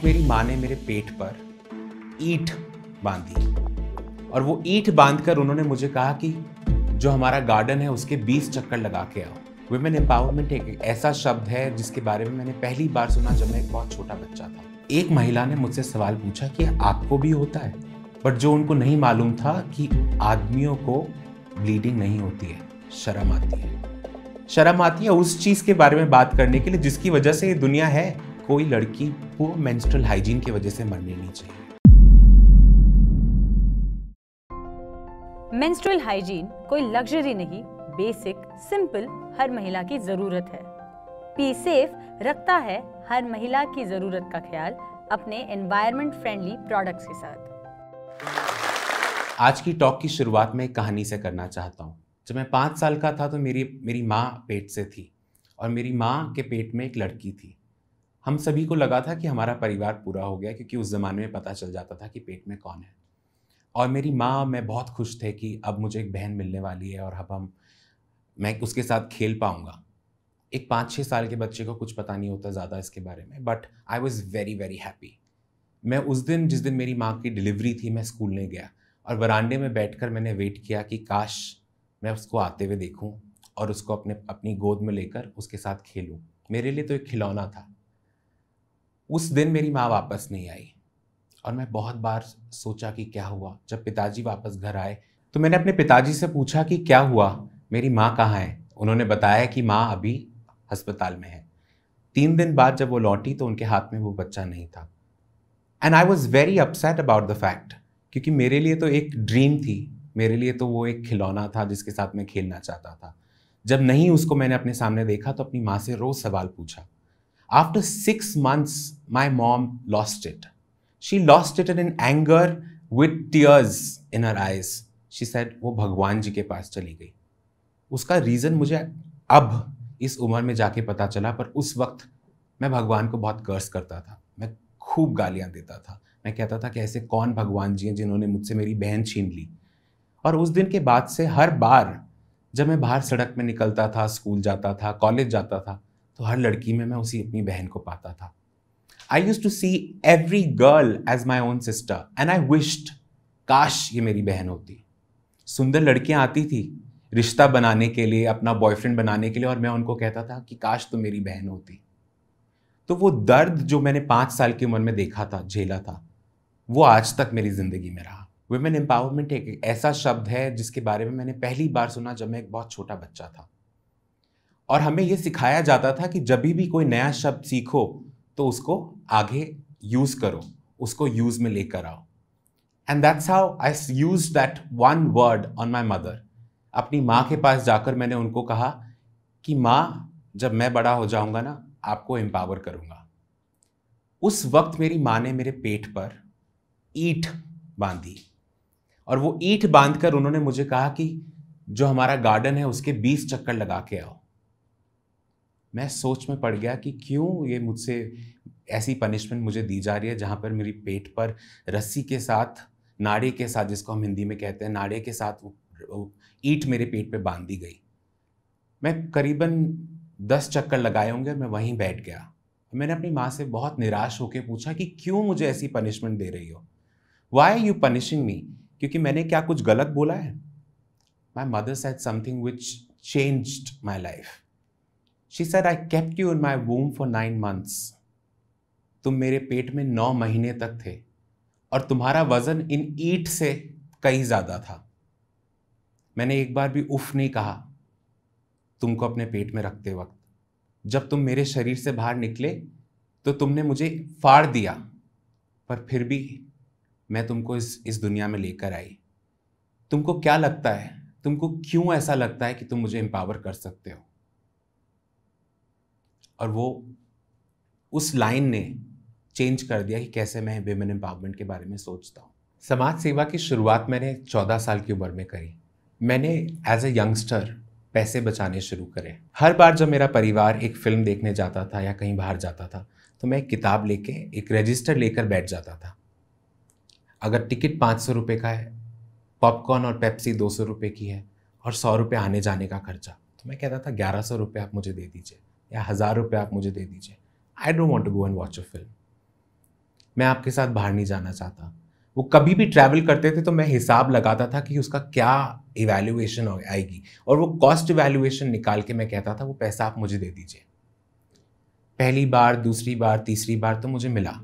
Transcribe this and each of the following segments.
मेरी माँ ने मेरे पेट पर ईंट बांधी और वो ईंट बांधकर उन्होंने मुझे कहा कि जो हमारा गार्डन है उसके 20 चक्कर लगा के आओ। वुमेन एम्पावरमेंट एक ऐसा शब्द है जिसके बारे में मैंने पहली बार सुना जब मैं एक बहुत छोटा बच्चा था। एक महिला ने मुझसे सवाल पूछा कि आपको भी होता है, बट जो उनको नहीं मालूम था कि आदमियों को ब्लीडिंग नहीं होती है, शर्म आती है। शर्म आती है उस चीज के बारे में बात करने के लिए जिसकी वजह से ये दुनिया है। कोई लड़की को मेंस्ट्रुअल हाइजीन की वजह से मरनी नहीं चाहिए। मेंस्ट्रुअल हाइजीन कोई लग्जरी नहीं, बेसिक सिंपल हर महिला की जरूरत है। पी सेफ रखता है हर महिला की जरूरत का ख्याल अपने एनवायरनमेंट फ्रेंडली प्रोडक्ट्स के साथ। आज की टॉक की शुरुआत में एक कहानी से करना चाहता हूँ। जब मैं 5 साल का था तो मेरी माँ पेट से थी और मेरी माँ के पेट में एक लड़की थी। हम सभी को लगा था कि हमारा परिवार पूरा हो गया, क्योंकि उस ज़माने में पता चल जाता था कि पेट में कौन है। और मेरी माँ मैं बहुत खुश थे कि अब मुझे एक बहन मिलने वाली है और अब मैं उसके साथ खेल पाऊँगा। एक 5-6 साल के बच्चे को कुछ पता नहीं होता ज़्यादा इसके बारे में, but I was very very happy. मैं उस दिन जिस दिन मेरी माँ की डिलीवरी थी, मैं स्कूल नहीं गया और बरामदे में बैठकर मैंने वेट किया कि काश मैं उसको आते हुए देखूं और उसको अपनी गोद में लेकर उसके साथ खेलूं। मेरे लिए तो एक खिलौना था। उस दिन मेरी माँ वापस नहीं आई और मैं बहुत बार सोचा कि क्या हुआ। जब पिताजी वापस घर आए तो मैंने अपने पिताजी से पूछा कि क्या हुआ, मेरी माँ कहाँ है। उन्होंने बताया कि माँ अभी अस्पताल में है। 3 दिन बाद जब वो लौटी तो उनके हाथ में वो बच्चा नहीं था। And I was very upset about the fact, क्योंकि मेरे लिए तो एक ड्रीम थी, मेरे लिए तो वो एक खिलौना था जिसके साथ मैं खेलना चाहता था। जब नहीं उसको मैंने अपने सामने देखा तो अपनी माँ से रोज सवाल पूछा। After 6 months my mom lost it. She lost it in anger with tears in her eyes. She said वो भगवान जी के पास चली गई। उसका रीज़न मुझे अब इस उम्र में जाके पता चला, पर उस वक्त मैं भगवान को बहुत कर्स करता था। मैं खूब गालियाँ देता था। मैं कहता था कि ऐसे कौन भगवान जी हैं जिन्होंने मुझसे मेरी बहन छीन ली। और उस दिन के बाद से हर बार जब मैं बाहर सड़क में निकलता था, स्कूल जाता था, कॉलेज जाता था, तो हर लड़की में मैं उसी अपनी बहन को पाता था। I used to see every girl as my own sister and I wished काश ये मेरी बहन होती। सुंदर लड़कियां आती थी रिश्ता बनाने के लिए, अपना बॉयफ्रेंड बनाने के लिए, और मैं उनको कहता था कि काश तो मेरी बहन होती। तो वो दर्द जो मैंने 5 साल की उम्र में देखा था, झेला था, वो आज तक मेरी जिंदगी में रहा। वुमेन एम्पावरमेंट एक ऐसा शब्द है जिसके बारे में मैंने पहली बार सुना जब मैं एक बहुत छोटा बच्चा था। और हमें यह सिखाया जाता था कि जब भी कोई नया शब्द सीखो तो उसको आगे यूज करो, उसको यूज में लेकर आओ। And that's how I used that one word on my mother. अपनी माँ के पास जाकर मैंने उनको कहा कि माँ, जब मैं बड़ा हो जाऊंगा ना, आपको एम्पावर करूंगा। उस वक्त मेरी माँ ने मेरे पेट पर ईंट बांधी और वो ईंट बांधकर उन्होंने मुझे कहा कि जो हमारा गार्डन है उसके 20 चक्कर लगा के आओ। मैं सोच में पड़ गया कि क्यों ये मुझसे ऐसी पनिशमेंट मुझे दी जा रही है, जहाँ पर मेरी पेट पर रस्सी के साथ, नाड़े के साथ, जिसको हम हिंदी में कहते हैं नाड़े के साथ, ईंट मेरे पेट पे बांध दी गई। मैं करीबन 10 चक्कर लगाए होंगे और मैं वहीं बैठ गया। मैंने अपनी माँ से बहुत निराश होकर पूछा कि क्यों मुझे ऐसी पनिशमेंट दे रही हो, वाई आर यू पनिशिंग मी, क्योंकि मैंने क्या कुछ गलत बोला है। My mother said something which changed my life. She said, I kept you in my womb for 9 months. तुम मेरे पेट में 9 महीने तक थे और तुम्हारा वजन इन ईंट से कहीं ज्यादा था। मैंने एक बार भी उफ नहीं कहा तुमको अपने पेट में रखते वक्त। जब तुम मेरे शरीर से बाहर निकले तो तुमने मुझे फाड़ दिया, पर फिर भी मैं तुमको इस दुनिया में लेकर आई। तुमको क्या लगता है, तुमको क्यों ऐसा लगता है कि तुम मुझे एम्पावर कर सकते हो? और वो उस लाइन ने चेंज कर दिया कि कैसे मैं विमेन एम्पावरमेंट के बारे में सोचता हूँ। समाज सेवा की शुरुआत मैंने 14 साल की उम्र में करी। मैंने एज ए यंगस्टर पैसे बचाने शुरू करे। हर बार जब मेरा परिवार एक फिल्म देखने जाता था या कहीं बाहर जाता था तो मैं एक किताब लेके, एक रजिस्टर लेकर बैठ जाता था। अगर टिकट 500 रुपये का है, पॉपकॉर्न और पेप्सी 200 रुपये की है और 100 रुपये आने जाने का खर्चा, तो मैं कहता था 1100 रुपये आप मुझे दे दीजिए या 1000 रुपये आप मुझे दे दीजिए। I don't want to go and watch a film. मैं आपके साथ बाहर नहीं जाना चाहता। वो कभी भी ट्रैवल करते थे तो मैं हिसाब लगाता था कि उसका क्या इवैल्यूएशन आएगी, और वो कॉस्ट इवैल्यूएशन निकाल के मैं कहता था वो पैसा आप मुझे दे दीजिए। पहली बार, दूसरी बार, तीसरी बार तो मुझे मिला।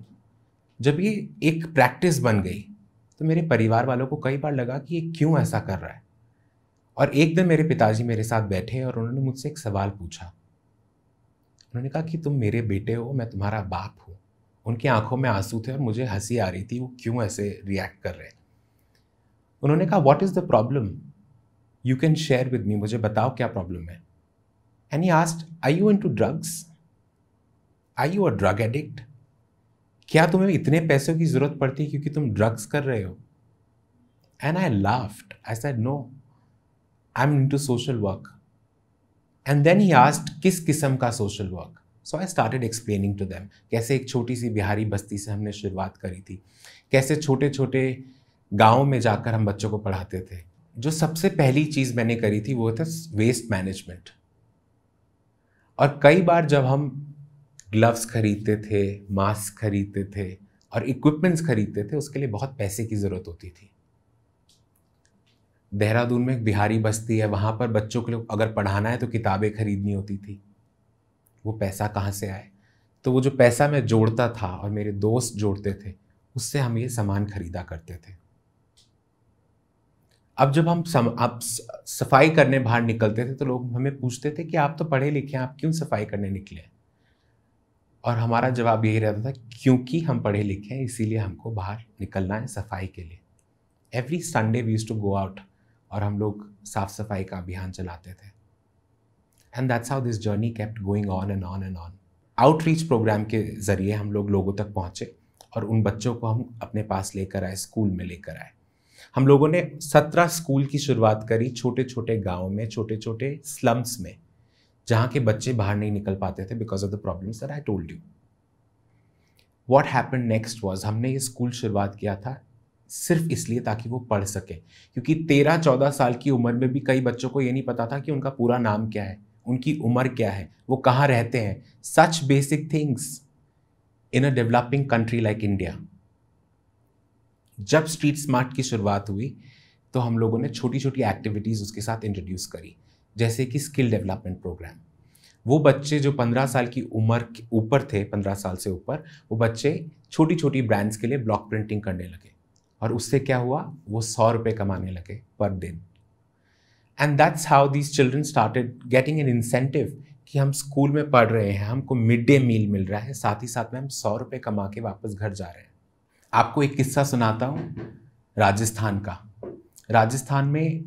जब ये एक प्रैक्टिस बन गई तो मेरे परिवार वालों को कई बार लगा कि ये क्यों ऐसा कर रहा है। और एक दिन मेरे पिताजी मेरे साथ बैठे और उन्होंने मुझसे एक सवाल पूछा। उन्होंने कहा कि तुम मेरे बेटे हो, मैं तुम्हारा बाप हूँ। उनकी आंखों में आंसू थे और मुझे हंसी आ रही थी, वो क्यों ऐसे रिएक्ट कर रहे हैं। उन्होंने कहा what is the problem, you can share with me, मुझे बताओ क्या प्रॉब्लम है। And he asked are you into drugs, are you a drug addict, क्या तुम्हें इतने पैसों की जरूरत पड़ती है क्योंकि तुम ड्रग्स कर रहे हो। And I laughed, I said no, I am into social work. And then he asked किस किस्म का social work. So I started explaining to them कैसे एक छोटी सी बिहारी बस्ती से हमने शुरुआत करी थी, कैसे छोटे छोटे गाँव में जाकर हम बच्चों को पढ़ाते थे। जो सबसे पहली चीज़ मैंने करी थी वो था वेस्ट मैनेजमेंट। और कई बार जब हम ग्लव्स खरीदते थे, मास्क खरीदते थे और इक्विपमेंट्स खरीदते थे, उसके लिए बहुत पैसे की ज़रूरत होती थी। देहरादून में एक बिहारी बस्ती है, वहाँ पर बच्चों के लिए अगर पढ़ाना है तो किताबें खरीदनी होती थी। वो पैसा कहाँ से आए? तो वो जो पैसा मैं जोड़ता था और मेरे दोस्त जोड़ते थे, उससे हम ये सामान खरीदा करते थे। अब जब हम सफाई करने बाहर निकलते थे तो लोग हमें पूछते थे कि आप तो पढ़े लिखे हैं, आप क्यों सफाई करने निकले? और हमारा जवाब यही रहता था क्योंकि हम पढ़े लिखे हैं, इसीलिए हमको बाहर निकलना है सफाई के लिए। Every Sunday we used to go out और हम लोग साफ सफाई का अभियान चलाते थे। And that's how this journey kept going on and on and on. Outreach programme के ज़रिए हम लोग लोगों तक पहुँचे और उन बच्चों को हम अपने पास लेकर आए, स्कूल में लेकर आए। हम लोगों ने 17 स्कूल की शुरुआत करी, छोटे छोटे गाँव में, छोटे छोटे स्लम्स में, जहाँ के बच्चे बाहर नहीं निकल पाते थे because of the problems that I told you. What happened next was, हमने ये स्कूल शुरुआत किया था सिर्फ इसलिए ताकि वो पढ़ सके, क्योंकि 13-14 साल की उम्र में भी कई बच्चों को ये नहीं पता था कि उनका पूरा नाम क्या है, उनकी उम्र क्या है, वो कहाँ रहते हैं। Such basic things in a developing country like India. जब स्ट्रीट स्मार्ट की शुरुआत हुई तो हम लोगों ने छोटी छोटी एक्टिविटीज़ उसके साथ इंट्रोड्यूस करी, जैसे कि स्किल डेवलपमेंट प्रोग्राम। वो बच्चे जो 15 साल की उम्र के ऊपर थे, 15 साल से ऊपर, वो बच्चे छोटी छोटी ब्रांड्स के लिए ब्लॉक प्रिंटिंग करने लगे और उससे क्या हुआ, वो 100 रुपये कमाने लगे पर दिन। And that's how these children started getting an incentive कि हम स्कूल में पढ़ रहे हैं, हमको मिड डे मील मिल रहा है, साथ ही साथ में हम 100 रुपये कमा के वापस घर जा रहे हैं। आपको एक किस्सा सुनाता हूँ राजस्थान का। राजस्थान में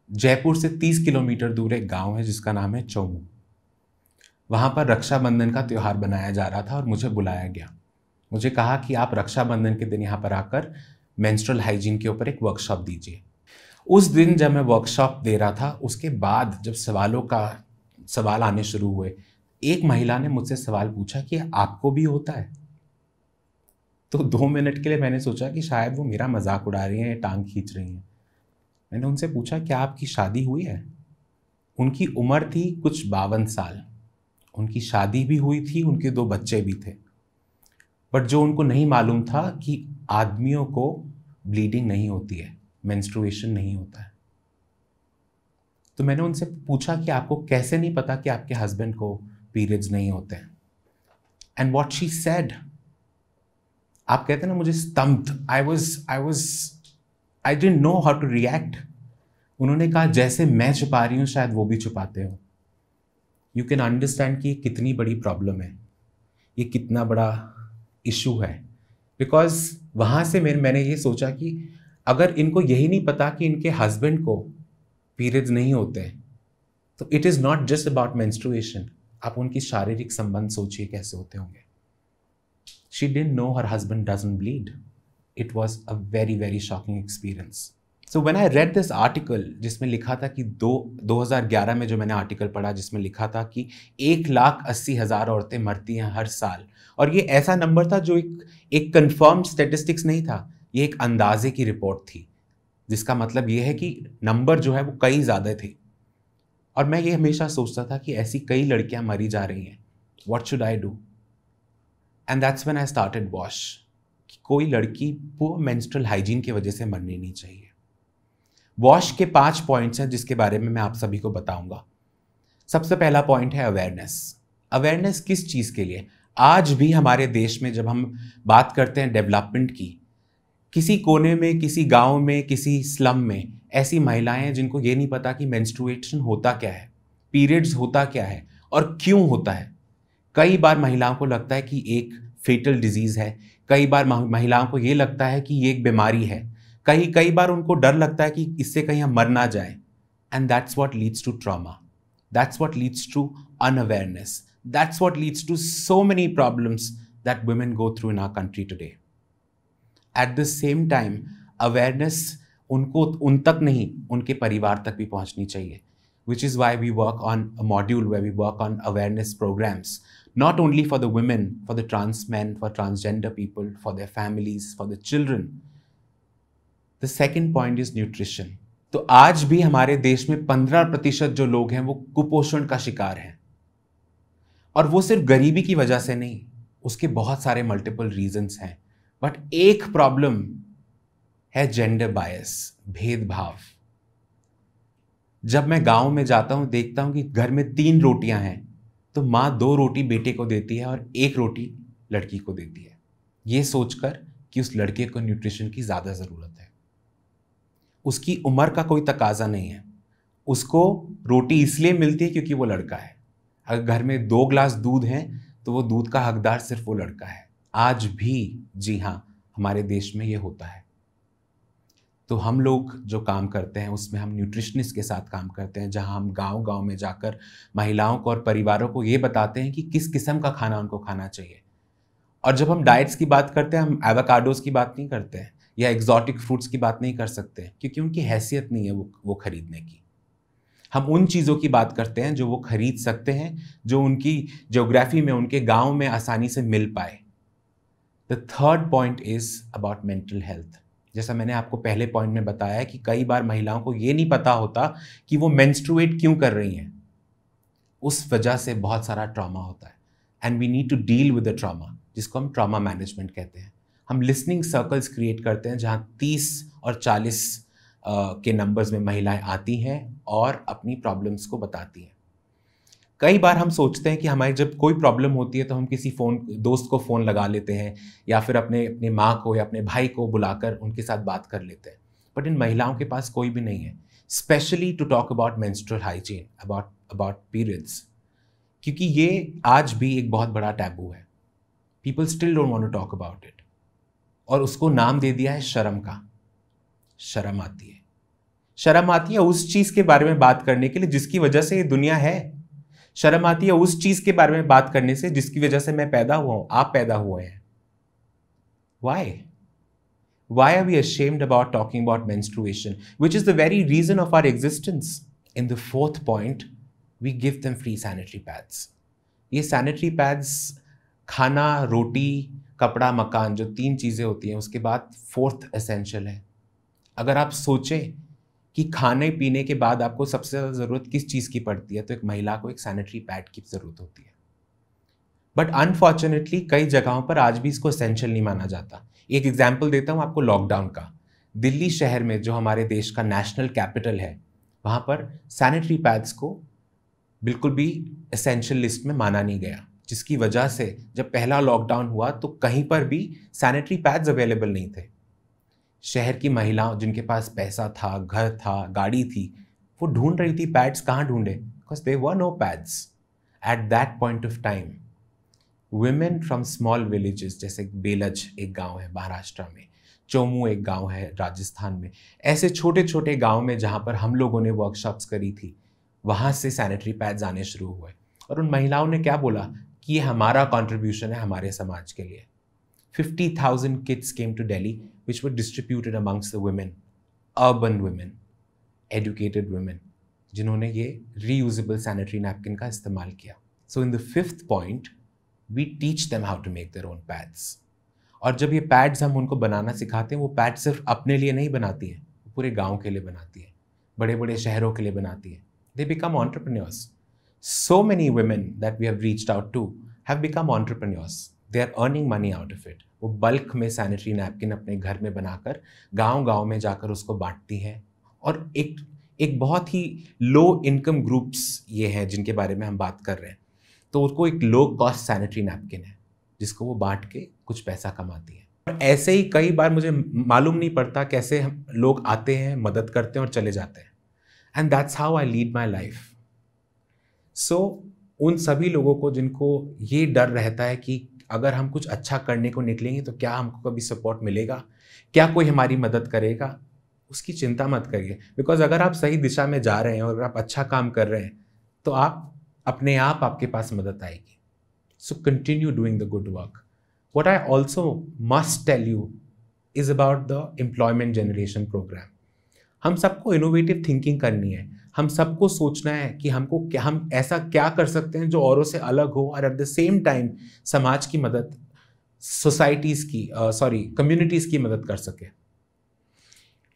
जयपुर से 30 किलोमीटर दूर एक गांव है जिसका नाम है चौमू। वहाँ पर रक्षाबंधन का त्यौहार बनाया जा रहा था और मुझे बुलाया गया। मुझे कहा कि आप रक्षाबंधन के दिन यहाँ पर आकर मेंस्ट्रुअल हाइजीन के ऊपर एक वर्कशॉप दीजिए। उस दिन जब मैं वर्कशॉप दे रहा था, उसके बाद जब सवाल आने शुरू हुए, एक महिला ने मुझसे सवाल पूछा कि आपको भी होता है? तो 2 मिनट के लिए मैंने सोचा कि शायद वो मेरा मजाक उड़ा रही हैं, टांग खींच रही हैं। मैंने उनसे पूछा क्या आपकी शादी हुई है? उनकी उम्र थी कुछ 52 साल। उनकी शादी भी हुई थी, उनके 2 बच्चे भी थे। बट जो उनको नहीं मालूम था कि आदमियों को ब्लीडिंग नहीं होती है, मेंस्ट्रुएशन नहीं होता है। तो मैंने उनसे पूछा कि आपको कैसे नहीं पता कि आपके हस्बैंड को पीरियड्स नहीं होते हैं? एंड व्हाट शी सेड, आप कहते हैं ना, मुझे स्तंभ, I didn't know how to react. उन्होंने कहा जैसे मैं छुपा रही हूँ शायद वो भी छुपाते हो। यू कैन अंडरस्टैंड कि ये कितनी बड़ी प्रॉब्लम है, ये कितना बड़ा इशू है। बिकॉज वहाँ से मैंने ये सोचा कि अगर इनको यही नहीं पता कि इनके हस्बैंड को पीरियड्स नहीं होते हैं, तो it is not just about menstruation. आप उनकी शारीरिक संबंध सोचिए कैसे होते होंगे। She didn't know her husband doesn't bleed. It was a very, very shocking experience. So when I read this article, जिसमें लिखा था कि 2011 में जो मैंने आर्टिकल पढ़ा जिसमें लिखा था कि 1,80,000 औरतें मरती हैं हर साल, और ये ऐसा नंबर था जो एक कंफर्म स्टेटिस्टिक्स नहीं था, ये एक अंदाजे की रिपोर्ट थी, जिसका मतलब ये है कि नंबर जो है वो कई ज़्यादा थे। और मैं ये हमेशा सोचता था कि ऐसी कई लड़कियां मरी जा रही हैं, what should I do? And that's when I started WASH. कोई लड़की पुअर मेंस्ट्रुअल हाइजीन की वजह से मरनी नहीं चाहिए। वॉश के 5 पॉइंट्स हैं जिसके बारे में मैं आप सभी को बताऊंगा। सबसे पहला पॉइंट है अवेयरनेस। अवेयरनेस किस चीज़ के लिए? आज भी हमारे देश में जब हम बात करते हैं डेवलपमेंट की, किसी कोने में, किसी गांव में, किसी स्लम में ऐसी महिलाएं हैं जिनको ये नहीं पता कि मेंस्ट्रुएशन होता क्या है, पीरियड्स होता क्या है और क्यों होता है। कई बार महिलाओं को लगता है कि एक फेटल डिजीज़ है, कई बार महिलाओं को ये लगता है कि ये एक बीमारी है, कई बार उनको डर लगता है कि इससे कहीं हम मर ना जाए। And that's what leads to trauma, that's what leads to unawareness, that's what leads to so many problems that women go through in our country today. At the same time awareness उनको उन तक नहीं, उनके परिवार तक भी पहुंचनी चाहिए, which is why we work on a module where we work on awareness programs, not only for the women, for the trans men, for transgender people, for their families, for the children. The second point is nutrition. तो आज भी हमारे देश में 15% जो लोग हैं वो कुपोषण का शिकार हैं, और वो सिर्फ गरीबी की वजह से नहीं, उसके बहुत सारे मल्टीपल रीजंस हैं। बट एक प्रॉब्लम है जेंडर बायस, भेदभाव। जब मैं गांव में जाता हूं, देखता हूं कि घर में 3 रोटियां हैं तो माँ 2 रोटी बेटे को देती है और 1 रोटी लड़की को देती है, ये सोचकर कि उस लड़के को न्यूट्रिशन की ज़्यादा ज़रूरत है। उसकी उम्र का कोई तकाजा नहीं है, उसको रोटी इसलिए मिलती है क्योंकि वो लड़का है। अगर घर में 2 ग्लास दूध हैं तो वो दूध का हकदार सिर्फ वो लड़का है। आज भी, जी हाँ, हमारे देश में ये होता है। तो हम लोग जो काम करते हैं उसमें हम न्यूट्रिशनिस्ट के साथ काम करते हैं, जहां हम गांव-गांव में जाकर महिलाओं को और परिवारों को ये बताते हैं कि किस किस्म का खाना उनको खाना चाहिए। और जब हम डाइट्स की बात करते हैं, हम एवोकाडोस की बात नहीं करते हैं या एक्जॉटिक फ्रूट्स की बात नहीं कर सकते, क्योंकि उनकी हैसियत नहीं है वो खरीदने की। हम उन चीज़ों की बात करते हैं जो वो खरीद सकते हैं, जो उनकी ज्योग्राफी में, उनके गाँव में आसानी से मिल पाए। The third point is about mental health. जैसा मैंने आपको पहले पॉइंट में बताया है कि कई बार महिलाओं को ये नहीं पता होता कि वो मेंस्ट्रुएट क्यों कर रही हैं, उस वजह से बहुत सारा ट्रॉमा होता है। And we need to deal with the trauma, जिसको हम ट्रॉमा मैनेजमेंट कहते हैं। हम लिसनिंग सर्कल्स क्रिएट करते हैं जहाँ 30 और 40 के नंबर्स में महिलाएं आती हैं और अपनी प्रॉब्लम्स को बताती हैं। कई बार हम सोचते हैं कि हमारी जब कोई प्रॉब्लम होती है तो हम किसी दोस्त को फ़ोन लगा लेते हैं या फिर अपने माँ को या अपने भाई को बुलाकर उनके साथ बात कर लेते हैं। बट इन महिलाओं के पास कोई भी नहीं है, specially to talk about menstrual hygiene, about periods, क्योंकि ये आज भी एक बहुत बड़ा टैबू है। People still don't want to talk about it, और उसको नाम दे दिया है शर्म का। शर्म आती है उस चीज़ के बारे में बात करने के लिए जिसकी वजह से ये दुनिया है। शर्म आती है उस चीज के बारे में बात करने से जिसकी वजह से मैं पैदा हुआ हूं, आप पैदा हुए हैं। Why are we ashamed about talking about menstruation, which is the very reason of our existence? In the fourth point, we give them free sanitary pads. ये sanitary pads खाना, रोटी, कपड़ा, मकान, जो 3 चीजें होती हैं, उसके बाद 4th essential है। अगर आप सोचें कि खाने पीने के बाद आपको सबसे ज़्यादा ज़रूरत किस चीज़ की पड़ती है, तो एक महिला को एक सैनिटरी पैड की ज़रूरत होती है। बट अनफॉर्चुनेटली कई जगहों पर आज भी इसको एसेंशियल नहीं माना जाता। एक एग्जांपल देता हूँ आपको लॉकडाउन का। दिल्ली शहर में, जो हमारे देश का नेशनल कैपिटल है, वहाँ पर सैनिटरी पैड्स को बिल्कुल भी एसेंशियल लिस्ट में माना नहीं गया, जिसकी वजह से जब पहला लॉकडाउन हुआ तो कहीं पर भी सैनिटरी पैड्स अवेलेबल नहीं थे। शहर की महिलाओं जिनके पास पैसा था, घर था, गाड़ी थी, वो ढूंढ रही थी पैड्स। कहाँ ढूंढे? Because they were no pads at that point of time. Women from small villages, जैसे बेलज एक गांव है महाराष्ट्र में, चोमू एक गांव है राजस्थान में, ऐसे छोटे छोटे गांव में जहां पर हम लोगों ने वर्कशॉप्स करी थी, वहां से सैनिटरी पैड्स आने शुरू हुए। और उन महिलाओं ने क्या बोला कि ये हमारा कॉन्ट्रीब्यूशन है हमारे समाज के लिए। 50,000 kids came to Delhi, which were distributed amongst the women, urban women, educated women, जिन्होंने ये reusable sanitary napkin का इस्तेमाल किया। So in the 5th point, we teach them how to make their own pads. और जब ये pads हम उनको बनाना सिखाते हैं, वो pads सिर्फ अपने लिए नहीं बनाती है, पूरे गांव के लिए बनाती है, बड़े बड़े शहरों के लिए बनाती है। They become entrepreneurs. So many women that we have reached out to have become entrepreneurs. They are earning money out of it. वो बल्क में सैनिटरी नैपकिन अपने घर में बनाकर गांव-गांव में जाकर उसको बांटती हैं। और एक बहुत ही लो इनकम ग्रुप्स ये हैं जिनके बारे में हम बात कर रहे हैं, तो उसको एक लो कॉस्ट सैनिटरी नैपकिन है जिसको वो बांट के कुछ पैसा कमाती है। और ऐसे ही कई बार मुझे मालूम नहीं पड़ता कैसे हम लोग आते हैं, मदद करते हैं और चले जाते हैं, and that's how I lead my life. So उन सभी लोगों को जिनको ये डर रहता है कि अगर हम कुछ अच्छा करने को निकलेंगे तो क्या हमको कभी सपोर्ट मिलेगा, क्या कोई हमारी मदद करेगा, उसकी चिंता मत करिए। बिकॉज अगर आप सही दिशा में जा रहे हैं और अगर आप अच्छा काम कर रहे हैं तो आप अपने आप आपके पास मदद आएगी। So continue doing the good work. What I also must tell you is about the employment generation program. हम सबको इनोवेटिव थिंकिंग करनी है, हम सबको सोचना है कि हम ऐसा क्या कर सकते हैं जो औरों से अलग हो और एट द सेम टाइम समाज की मदद, कम्युनिटीज़ की मदद कर सके।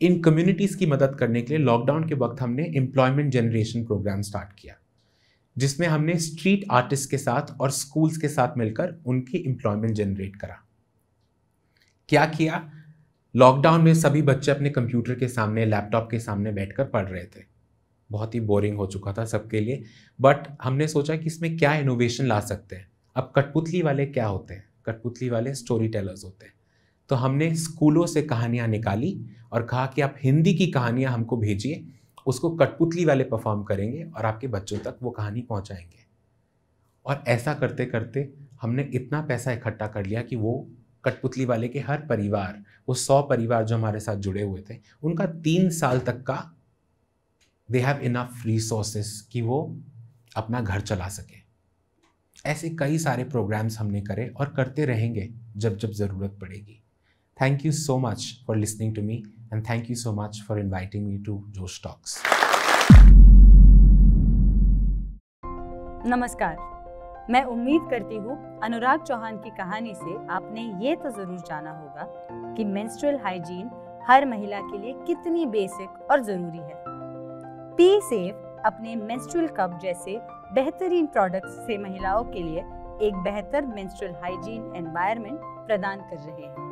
इन कम्युनिटीज़ की मदद करने के लिए लॉकडाउन के वक्त हमने एम्प्लॉयमेंट जनरेशन प्रोग्राम स्टार्ट किया, जिसमें हमने स्ट्रीट आर्टिस्ट के साथ और स्कूल्स के साथ मिलकर उनकी एम्प्लॉयमेंट जनरेट करा। क्या किया, लॉकडाउन में सभी बच्चे अपने कंप्यूटर के सामने, लैपटॉप के सामने बैठकर पढ़ रहे थे। बहुत ही बोरिंग हो चुका था सबके लिए, बट हमने सोचा कि इसमें क्या इनोवेशन ला सकते हैं। अब कठपुतली वाले क्या होते हैं? कठपुतली वाले स्टोरी टेलर्स होते हैं। तो हमने स्कूलों से कहानियाँ निकाली और कहा कि आप हिंदी की कहानियाँ हमको भेजिए, उसको कठपुतली वाले परफॉर्म करेंगे और आपके बच्चों तक वो कहानी पहुंचाएंगे। और ऐसा करते करते हमने इतना पैसा इकट्ठा कर लिया कि वो कठपुतली वाले के हर परिवार, वो 100 परिवार जो हमारे साथ जुड़े हुए थे, उनका 3 साल तक का दे हैव इनफ रिसोर्सेस कि वो अपना घर चला सके। ऐसे कई सारे प्रोग्राम्स हमने करे और करते रहेंगे जब जब ज़रूरत पड़ेगी। Thank you so much for listening to me and thank you so much for inviting me to Josh Talks. नमस्कार, मैं उम्मीद करती हूँ अनुराग चौहान की कहानी से आपने ये तो ज़रूर जाना होगा कि मेंस्ट्रुअल हाइजीन हर महिला के लिए कितनी बेसिक और ज़रूरी है। पी सेफ अपने मेंस्ट्रुअल कप जैसे बेहतरीन प्रोडक्ट्स से महिलाओं के लिए एक बेहतर मेंस्ट्रुअल हाइजीन एनवायरनमेंट प्रदान कर रहे हैं।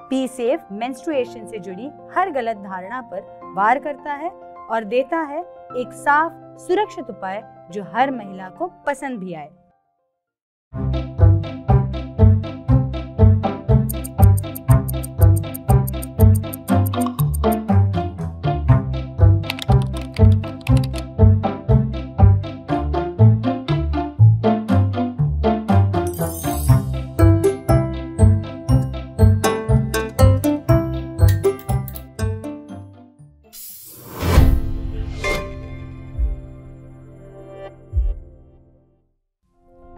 पी सेफ मेंस्ट्रुएशन से जुड़ी हर गलत धारणा पर वार करता है और देता है एक साफ, सुरक्षित उपाय जो हर महिला को पसंद भी आए।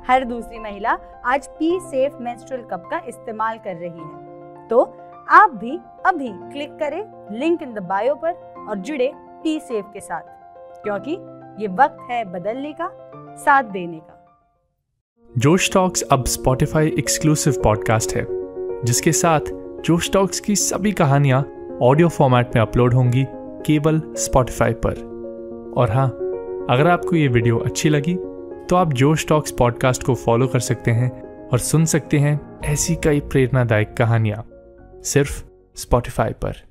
हर दूसरी महिला आज पी सेफ मेंस्ट्रुअल कप का इस्तेमाल कर रही है, तो आप भी अभी क्लिक करें लिंक इन द बायो पर और जुड़े पी सेफ के साथ, क्योंकि ये वक्त है बदलने का, साथ देने का। जोश टॉक्स अब स्पॉटिफाई एक्सक्लूसिव पॉडकास्ट है, जिसके साथ जोश टॉक्स की सभी कहानियां ऑडियो फॉर्मेट में अपलोड होंगी केवल स्पॉटिफाई पर। और हाँ, अगर आपको ये वीडियो अच्छी लगी तो आप जोश टॉक्स पॉडकास्ट को फॉलो कर सकते हैं और सुन सकते हैं ऐसी कई प्रेरणादायक कहानियां सिर्फ स्पॉटिफाई पर।